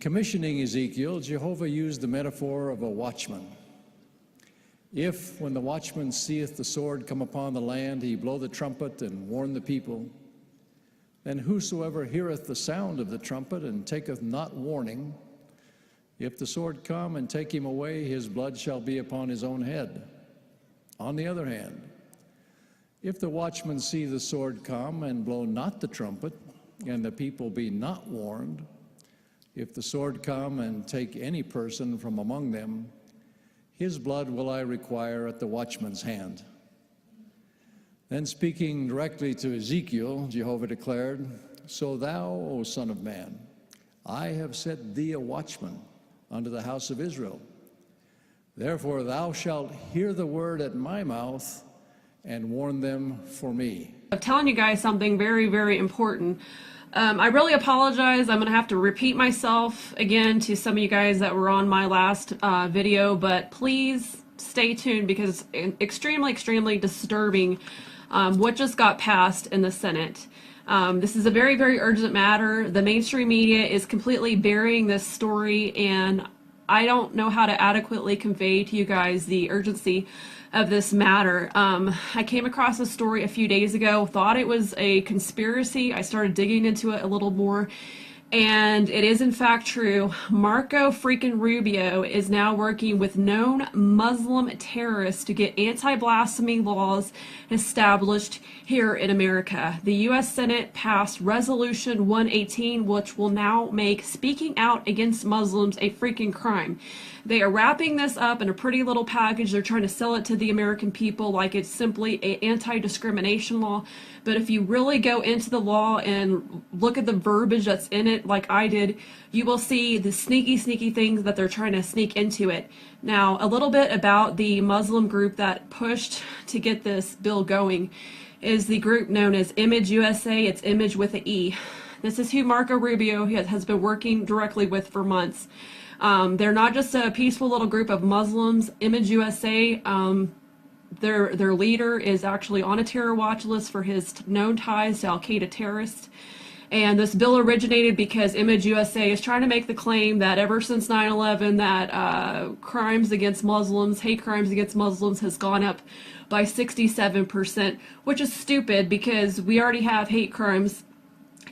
commissioning Ezekiel, Jehovah used the metaphor of a watchman. If, when the watchman seeth the sword come upon the land, he blow the trumpet and warn the people, then whosoever heareth the sound of the trumpet and taketh not warning, if the sword come and take him away, his blood shall be upon his own head. On the other hand, if the watchman see the sword come and blow not the trumpet, and the people be not warned, if the sword come and take any person from among them, his blood will I require at the watchman's hand. Then speaking directly to Ezekiel, Jehovah declared, So thou, O son of man, I have set thee a watchman unto the house of Israel. Therefore thou shalt hear the word at my mouth and warn them for me. I'm telling you guys something very, very important. I really apologize. I'm going to have to repeat myself again to some of you guys that were on my last video, but please stay tuned because it's extremely, extremely disturbing what just got passed in the Senate. This is a very, very urgent matter. The mainstream media is completely burying this story, and I don't know how to adequately convey to you guys the urgency of this matter. I came across this story a few days ago, thought it was a conspiracy. I started digging into it a little more, and it is in fact true. Marco freaking Rubio is now working with known Muslim terrorists to get anti-blasphemy laws established here in America. The U.S. Senate passed Resolution 118, which will now make speaking out against Muslims a freaking crime. They are wrapping this up in a pretty little package. They're trying to sell it to the American people like it's simply an anti-discrimination law. But if you really go into the law and look at the verbiage that's in it, like I did, you will see the sneaky, sneaky things that they're trying to sneak into it. Now, a little bit about the Muslim group that pushed to get this bill going is the group known as Image USA. It's Image with an E. This is who Marco Rubio has been working directly with for months. They're not just a peaceful little group of Muslims. Image USA, their leader is actually on a terror watch list for his known ties to Al-Qaeda terrorists. And this bill originated because Image USA is trying to make the claim that ever since 9/11 that crimes against Muslims, hate crimes against Muslims has gone up by 67%, which is stupid because we already have hate crimes,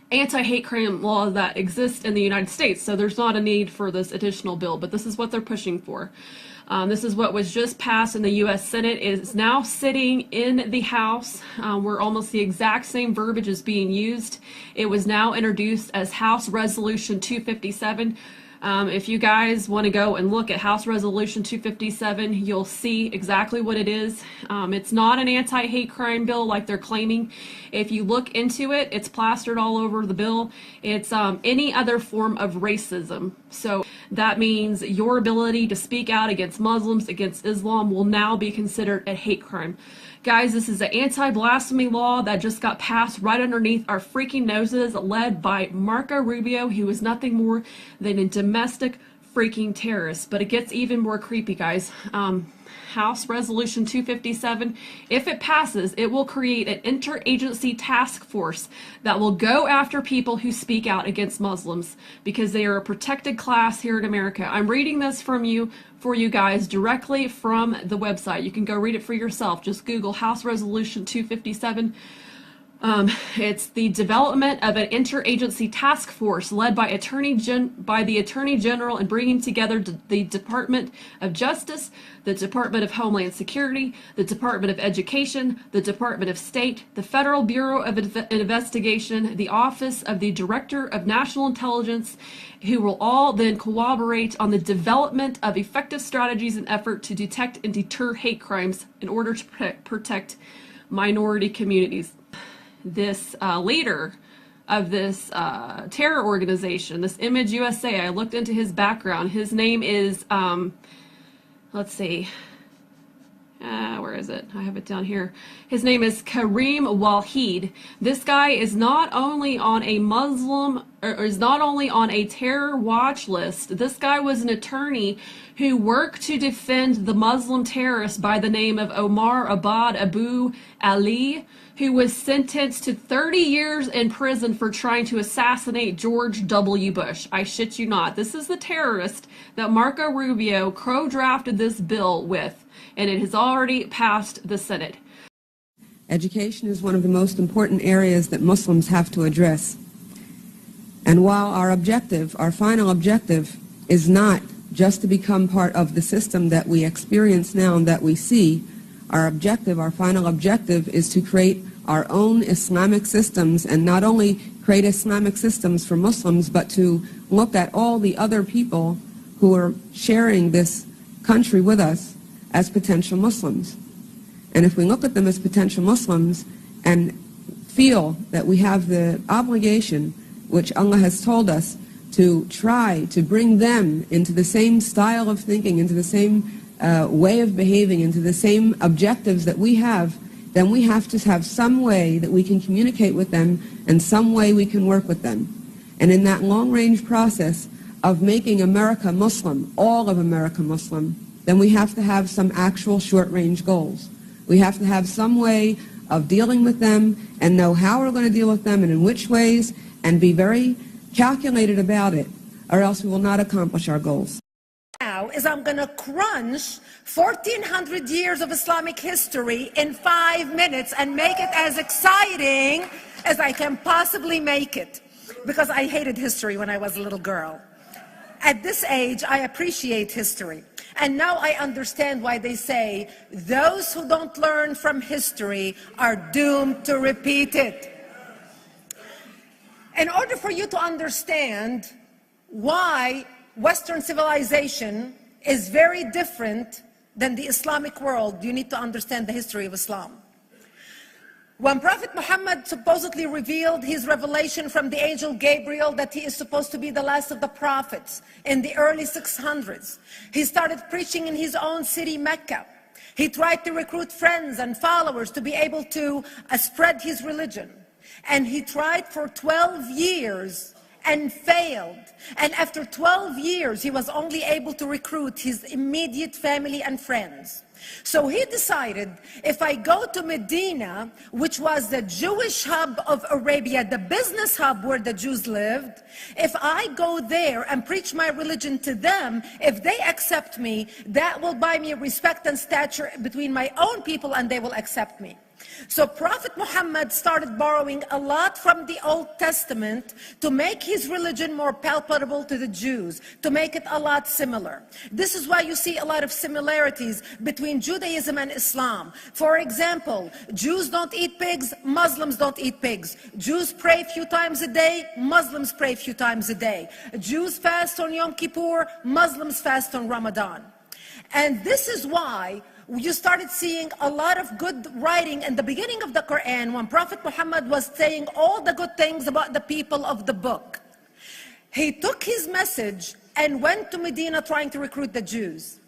anti-hate crime laws that exist in the United States, so there's not a need for this additional bill, but this is what they're pushing for. This is what was just passed in the U.S. Senate. It is now sitting in the House where almost the exact same verbiage is being used. It was now introduced as House Resolution 257. If you guys want to go and look at House Resolution 257, you'll see exactly what it is. It's not an anti-hate crime bill like they're claiming. If you look into it, it's plastered all over the bill. It's any other form of racism. So that means your ability to speak out against Muslims, against Islam, will now be considered a hate crime. Guys, this is an anti-blasphemy law that just got passed right underneath our freaking noses, led by Marco Rubio, who is nothing more than a domestic freaking terrorist. But it gets even more creepy, guys. House Resolution 257, if it passes, it will create an interagency task force that will go after people who speak out against Muslims because they are a protected class here in America. I'm reading this for you guys directly from the website. You can go read it for yourself. Just Google House Resolution 257. It's the development of an interagency task force led by the Attorney General and bringing together the Department of Justice, the Department of Homeland Security, the Department of Education, the Department of State, the Federal Bureau of Investigation, the Office of the Director of National Intelligence, who will all then cooperate on the development of effective strategies and effort to detect and deter hate crimes in order to protect minority communities. This leader of this terror organization, this Image USA, I looked into his background. His name is, let's see, where is it? I have it down here. His name is Kareem Waheed. This guy is not only on a Muslim is not only on a terror watch list, this guy was an attorney who worked to defend the Muslim terrorist by the name of Omar Abad Abu Ali, who was sentenced to 30 years in prison for trying to assassinate George W. Bush. I shit you not. This is the terrorist that Marco Rubio co-drafted this bill with, and it has already passed the Senate. Education is one of the most important areas that Muslims have to address. And while our objective, our final objective, is not just to become part of the system that we experience now and that we see, our objective, our final objective, is to create our own Islamic systems, and not only create Islamic systems for Muslims, but to look at all the other people who are sharing this country with us as potential Muslims. And if we look at them as potential Muslims and feel that we have the obligation, which Allah has told us, to try to bring them into the same style of thinking, into the same way of behaving, into the same objectives that we have, then we have to have some way that we can communicate with them and some way we can work with them. And in that long-range process of making America Muslim, all of America Muslim, then we have to have some actual short-range goals. We have to have some way of dealing with them and know how we're going to deal with them and in which ways, and be very calculated about it, or else we will not accomplish our goals. Now is I'm going to crunch 1,400 years of Islamic history in 5 minutes and make it as exciting as I can possibly make it, because I hated history when I was a little girl. At this age, I appreciate history. And now I understand why they say those who don't learn from history are doomed to repeat it. In order for you to understand why Western civilization is very different than the Islamic world, you need to understand the history of Islam. When Prophet Muhammad supposedly revealed his revelation from the angel Gabriel that he is supposed to be the last of the prophets in the early 600s, he started preaching in his own city, Mecca. He tried to recruit friends and followers to be able to spread his religion. And he tried for 12 years and failed. And after 12 years, he was only able to recruit his immediate family and friends. So he decided, if I go to Medina, which was the Jewish hub of Arabia, the business hub where the Jews lived, if I go there and preach my religion to them, if they accept me, that will buy me respect and stature between my own people, and they will accept me. So Prophet Muhammad started borrowing a lot from the Old Testament to make his religion more palpable to the Jews, to make it a lot similar. This is why you see a lot of similarities between Judaism and Islam. For example, Jews don't eat pigs, Muslims don't eat pigs. Jews pray a few times a day, Muslims pray a few times a day. Jews fast on Yom Kippur, Muslims fast on Ramadan. And this is why you started seeing a lot of good writing in the beginning of the Quran when Prophet Muhammad was saying all the good things about the people of the book. He took his message and went to Medina trying to recruit the Jews,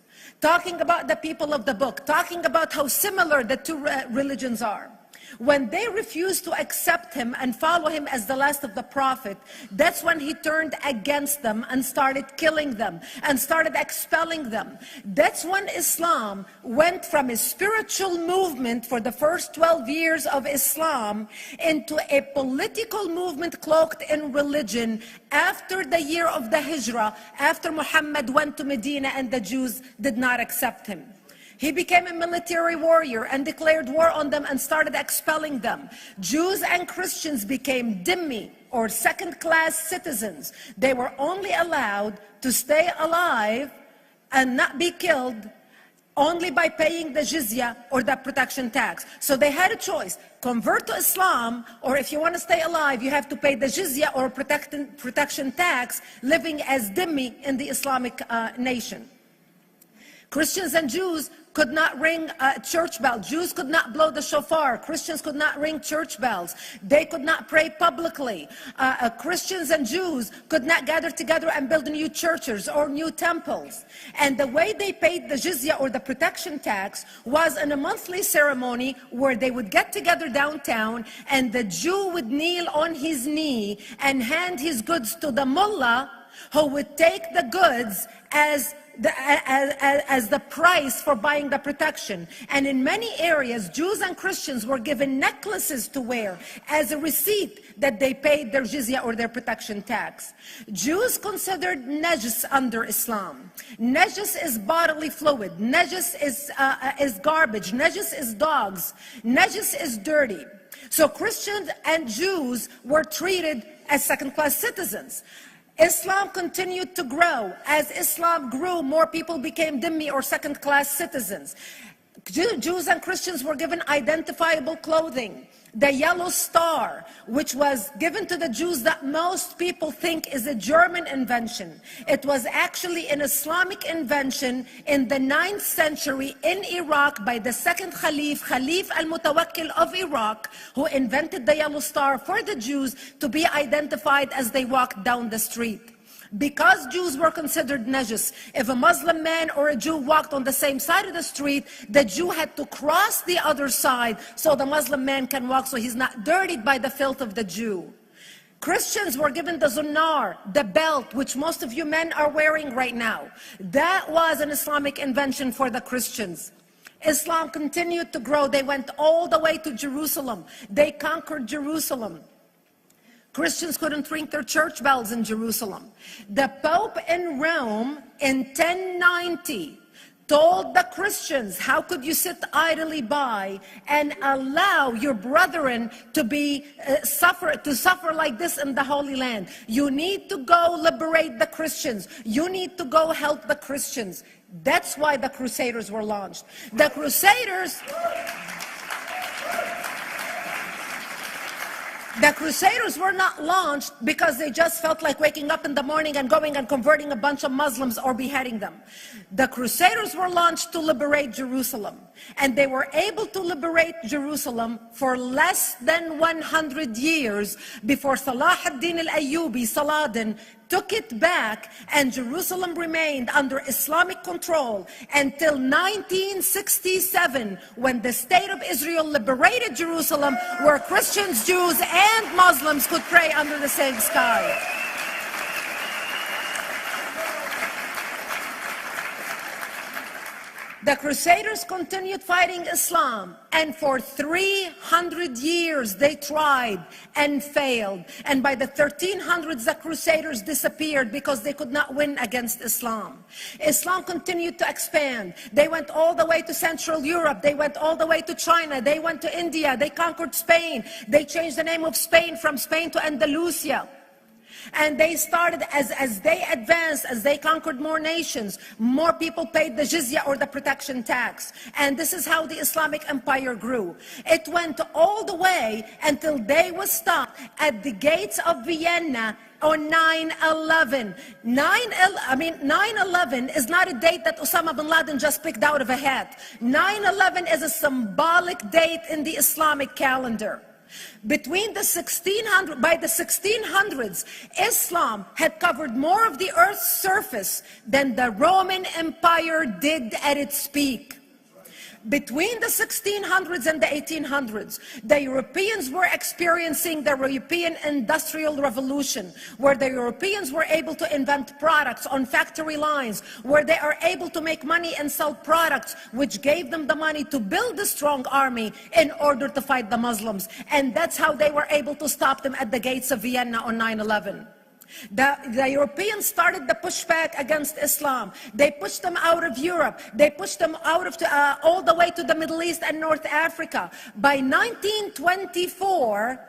talking about the people of the book, talking about how similar the two religions are. When they refused to accept him and follow him as the last of the prophet, that's when he turned against them and started killing them and started expelling them. That's when Islam went from a spiritual movement for the first 12 years of Islam into a political movement cloaked in religion after the year of the Hijrah, after Muhammad went to Medina and the Jews did not accept him. He became a military warrior and declared war on them and started expelling them. Jews and Christians became dhimmi, or second-class citizens. They were only allowed to stay alive and not be killed only by paying the jizya, or the protection tax. So they had a choice: convert to Islam, or if you want to stay alive, you have to pay the jizya or protection tax, living as dhimmi in the Islamic nation. Christians and Jews could not ring church bells. Jews could not blow the shofar. Christians could not ring church bells. They could not pray publicly. Christians and Jews could not gather together and build new churches or new temples. And the way they paid the jizya, or the protection tax, was in a monthly ceremony where they would get together downtown, and the Jew would kneel on his knee and hand his goods to the mullah, who would take the goods as the price for buying the protection. And in many areas, Jews and Christians were given necklaces to wear as a receipt that they paid their jizya, or their protection tax. Jews considered najis under Islam. Najis is bodily fluid. Najis is garbage. Najis is dogs. Najis is dirty. So Christians and Jews were treated as second-class citizens. Islam continued to grow. As Islam grew, more people became dhimmi, or second-class citizens. Jews and Christians were given identifiable clothing. The yellow star, which was given to the Jews, that most people think is a German invention. It was actually an Islamic invention in the 9th century in Iraq by the second Khalif, Khalif al-Mutawakkil of Iraq, who invented the yellow star for the Jews to be identified as they walked down the street. Because Jews were considered najis, if a Muslim man or a Jew walked on the same side of the street, the Jew had to cross the other side so the Muslim man can walk, so he's not dirtied by the filth of the Jew. Christians were given the zunnar, the belt, which most of you men are wearing right now. That was an Islamic invention for the Christians. Islam continued to grow. They went all the way to Jerusalem. They conquered Jerusalem. Christians couldn't ring their church bells in Jerusalem. The Pope in Rome in 1090 told the Christians, how could you sit idly by and allow your brethren to suffer like this in the Holy Land? You need to go liberate the Christians. You need to go help the Christians. That's why the Crusaders were launched. The Crusaders were not launched because they just felt like waking up in the morning and going and converting a bunch of Muslims or beheading them. The Crusaders were launched to liberate Jerusalem. And they were able to liberate Jerusalem for less than 100 years before Salah ad-Din al-Ayyubi, Saladin, took it back, and Jerusalem remained under Islamic control until 1967, when the State of Israel liberated Jerusalem, where Christians, Jews, and Muslims could pray under the same sky. The Crusaders continued fighting Islam, and for 300 years they tried and failed. And by the 1300s, the Crusaders disappeared because they could not win against Islam. Islam continued to expand. They went all the way to Central Europe. They went all the way to China. They went to India. They conquered Spain. They changed the name of Spain from Spain to Andalusia. And they started, as they advanced, as they conquered more nations, more people paid the jizya, or the protection tax. And this is how the Islamic Empire grew. It went all the way until they was stopped at the gates of Vienna on 9/11. 9/11 is not a date that Osama bin Laden just picked out of a hat. 9/11 is a symbolic date in the Islamic calendar. By the 1600s, Islam had covered more of the earth's surface than the Roman Empire did at its peak. Between the 1600s and the 1800s, the Europeans were experiencing the European Industrial Revolution, where the Europeans were able to invent products on factory lines, where they are able to make money and sell products, which gave them the money to build a strong army in order to fight the Muslims. And that's how they were able to stop them at the gates of Vienna on 9/11. The Europeans started the pushback against Islam. They pushed them out of Europe. They pushed them out of all the way to the Middle East and North Africa. By 1924,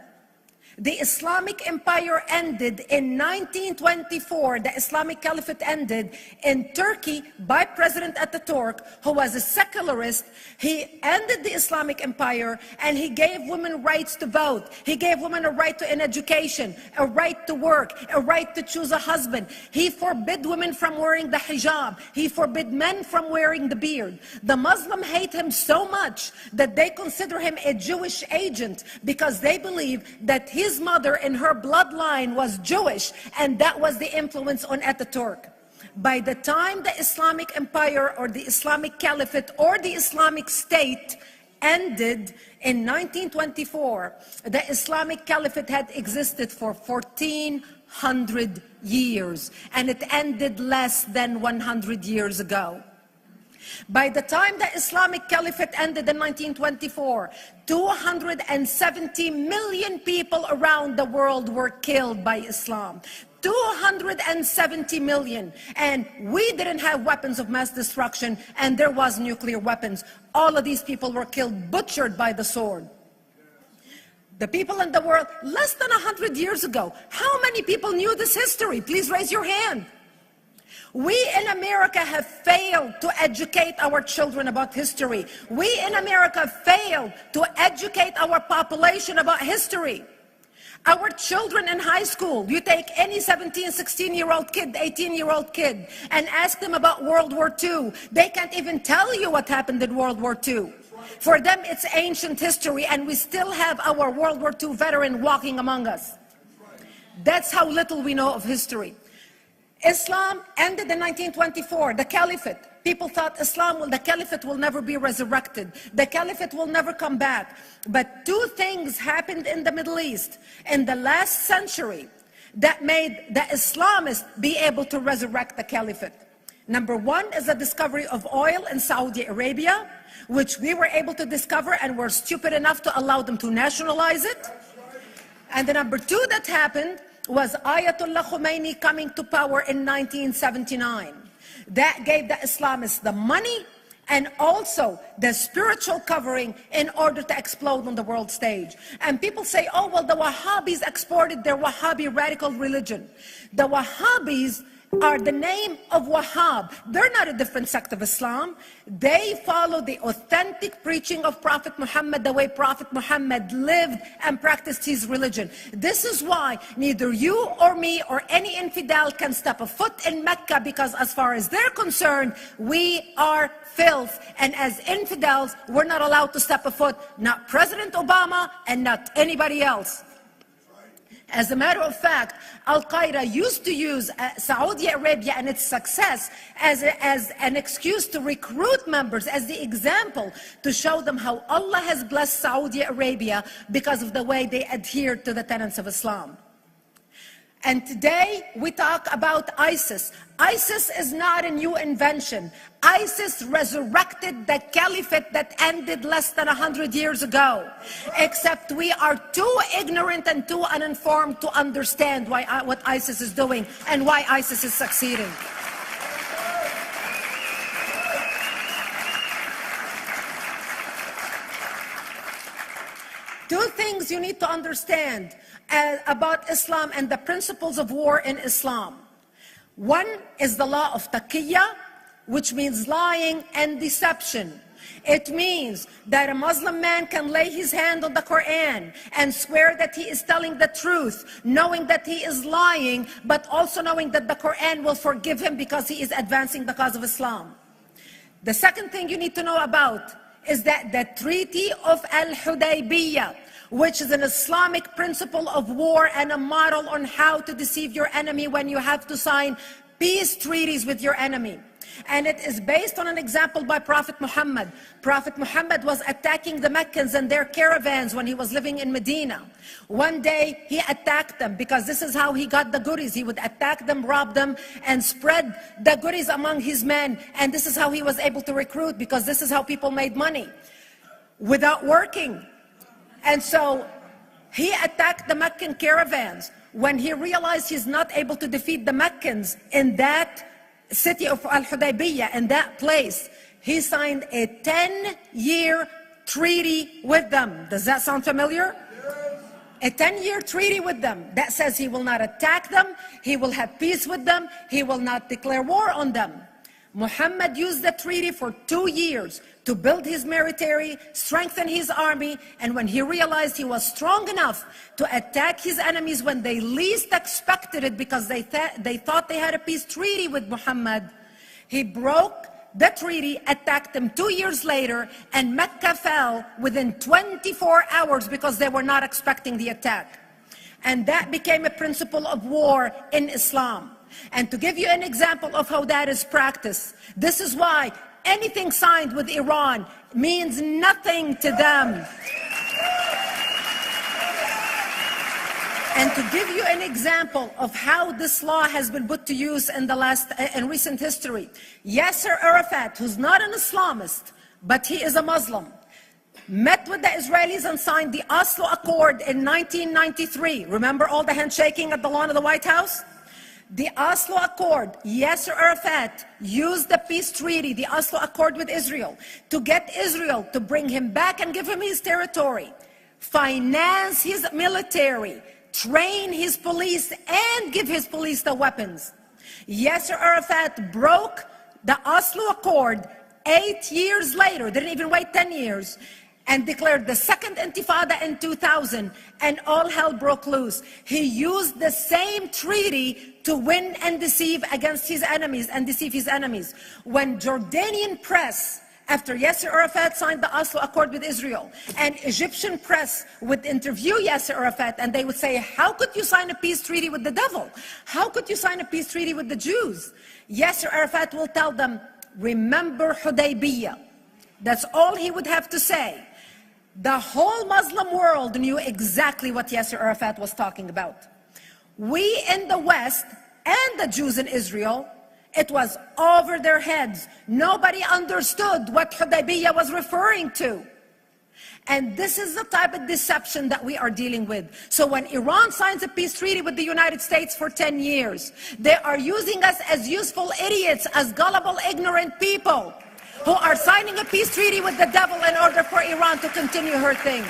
The Islamic Empire ended in 1924. The Islamic Caliphate ended in Turkey by President Ataturk, who was a secularist. He ended the Islamic Empire and he gave women rights to vote. He gave women a right to an education, a right to work, a right to choose a husband. He forbid women from wearing the hijab. He forbid men from wearing the beard. The Muslims hate him so much that they consider him a Jewish agent because they believe that his mother in her bloodline was Jewish, and that was the influence on Ataturk. By the time the Islamic Empire or the Islamic Caliphate or the Islamic State ended in 1924, the Islamic Caliphate had existed for 1400 years, and it ended less than 100 years ago. By the time the Islamic Caliphate ended in 1924, 270 million people around the world were killed by Islam. 270 million. And we didn't have weapons of mass destruction, and there was nuclear weapons. All of these people were killed, butchered by the sword. The people in the world, less than 100 years ago, how many people knew this history? Please raise your hand. We in America have failed to educate our children about history. We in America failed to educate our population about history. Our children in high school, you take any 17, 16-year-old kid, 18-year-old kid, and ask them about World War II. They can't even tell you what happened in World War II. For them, it's ancient history, and we still have our World War II veteran walking among us. That's how little we know of history. Islam ended in 1924, the Caliphate. People thought the Caliphate will never be resurrected. The Caliphate will never come back. But two things happened in the Middle East in the last century that made the Islamists be able to resurrect the Caliphate. Number one is the discovery of oil in Saudi Arabia, which we were able to discover and were stupid enough to allow them to nationalize it. And the number two that happened was Ayatollah Khomeini coming to power in 1979. That gave the Islamists the money and also the spiritual covering in order to explode on the world stage. And people say, oh, well, the Wahhabis exported their Wahhabi radical religion. The Wahhabis are the name of Wahhab. They're not a different sect of Islam. They follow the authentic preaching of Prophet Muhammad, the way Prophet Muhammad lived and practiced his religion. This is why neither you or me or any infidel can step a foot in Mecca, because as far as they're concerned, we are filth. And as infidels, we're not allowed to step a foot, not President Obama and not anybody else. As a matter of fact, Al-Qaeda used to use Saudi Arabia and its success as an excuse to recruit members, as the example to show them how Allah has blessed Saudi Arabia because of the way they adhere to the tenets of Islam. And today we talk about ISIS. ISIS is not a new invention. ISIS resurrected the caliphate that ended less than 100 years ago. Except we are too ignorant and too uninformed to understand what ISIS is doing and why ISIS is succeeding. Two things you need to understand about Islam and the principles of war in Islam. One is the law of taqiyya, which means lying and deception. It means that a Muslim man can lay his hand on the Quran and swear that he is telling the truth, knowing that he is lying, but also knowing that the Quran will forgive him because he is advancing the cause of Islam. The second thing you need to know about is that the Treaty of Al-Hudaybiyah, which is an Islamic principle of war and a model on how to deceive your enemy when you have to sign peace treaties with your enemy. And it is based on an example by Prophet Muhammad. Prophet Muhammad was attacking the Meccans and their caravans when he was living in Medina. One day he attacked them because this is how he got the goodies. He would attack them, rob them, and spread the goodies among his men. And this is how he was able to recruit, because this is how people made money without working. And so he attacked the Meccan caravans. When he realized he's not able to defeat the Meccans in that city of Al-Hudaybiyah, in that place, he signed a 10-year treaty with them. Does that sound familiar? a 10-year treaty with them that says he will not attack them, he will have peace with them, he will not declare war on them. Muhammad used the treaty for 2 years to build his military, strengthen his army, and when he realized he was strong enough to attack his enemies when they least expected it because they thought they had a peace treaty with Muhammad, he broke the treaty, attacked them 2 years later, and Mecca fell within 24 hours because they were not expecting the attack. And that became a principle of war in Islam. And to give you an example of how that is practiced, this is why anything signed with Iran means nothing to them. And to give you an example of how this law has been put to use in recent history, Yasser Arafat, who's not an Islamist, but he is a Muslim, met with the Israelis and signed the Oslo Accord in 1993. Remember all the handshaking at the lawn of the White House? The Oslo Accord, Yasser Arafat used the peace treaty, the Oslo Accord with Israel, to get Israel to bring him back and give him his territory, finance his military, train his police, and give his police the weapons. Yasser Arafat broke the Oslo Accord 8 years later, didn't even wait 10 years, and declared the second intifada in 2000, and all hell broke loose. He used the same treaty to win and deceive against his enemies and deceive his enemies. When Jordanian press, after Yasser Arafat signed the Oslo Accord with Israel, and Egyptian press would interview Yasser Arafat, and they would say, how could you sign a peace treaty with the devil? How could you sign a peace treaty with the Jews? Yasser Arafat will tell them, remember Hudaybiyah. That's all he would have to say. The whole Muslim world knew exactly what Yasser Arafat was talking about. We in the West and the Jews in Israel, it was over their heads. Nobody understood what Hudaybiyah was referring to. And this is the type of deception that we are dealing with. So when Iran signs a peace treaty with the United States for 10 years, they are using us as useful idiots, as gullible, ignorant people who are signing a peace treaty with the devil in order for Iran to continue her thing.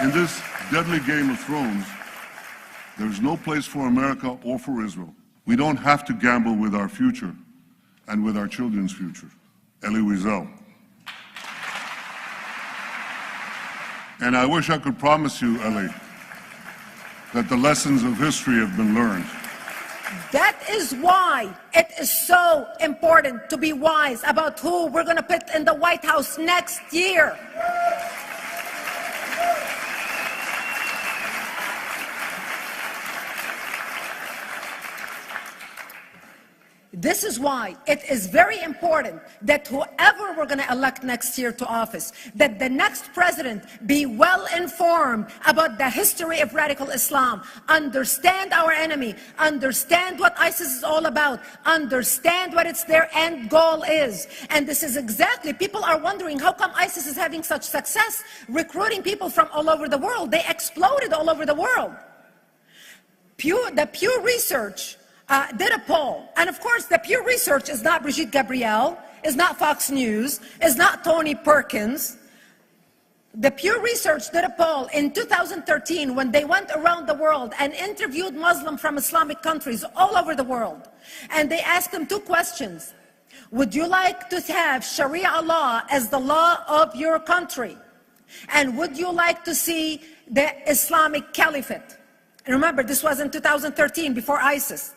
In this deadly game of thrones, there's no place for America or for Israel. We don't have to gamble with our future and with our children's future. Elie Wiesel. And I wish I could promise you, Elie, that the lessons of history have been learned. That is why it is so important to be wise about who we're going to put in the White House next year. This is why it is very important that whoever we're going to elect next year to office, that the next president be well informed about the history of radical Islam, understand our enemy, understand what ISIS is all about, understand what their end goal is. And this is exactly, people are wondering how come ISIS is having such success recruiting people from all over the world. They exploded all over the world. The Pew Research did a poll, and of course the Pew Research is not Brigitte Gabriel, is not Fox News, is not Tony Perkins. The Pew Research did a poll in 2013 when they went around the world and interviewed Muslims from Islamic countries all over the world, and they asked them two questions. Would you like to have Sharia law as the law of your country? And would you like to see the Islamic Caliphate? And remember, this was in 2013, before ISIS.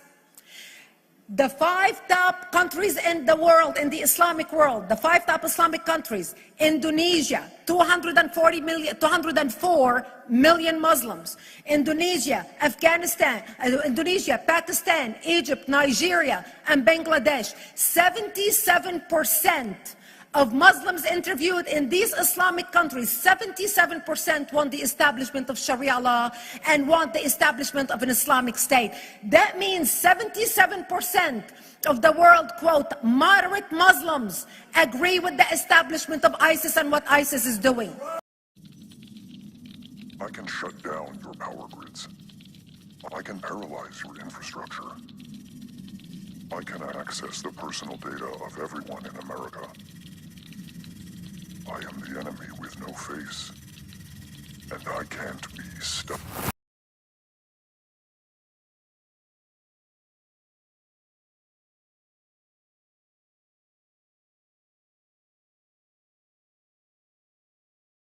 The 5 top countries in the world, in the Islamic world, the 5 top Islamic countries: Indonesia, 204 million Muslims; Indonesia, Afghanistan, Indonesia, Pakistan, Egypt, Nigeria, and Bangladesh. 77% of Muslims interviewed in these Islamic countries, 77% want the establishment of Sharia law and want the establishment of an Islamic state. That means 77% of the world, quote, moderate Muslims agree with the establishment of ISIS and what ISIS is doing. I can shut down your power grids. I can paralyze your infrastructure. I can access the personal data of everyone in America. I am the enemy with no face, and I can't be stopped.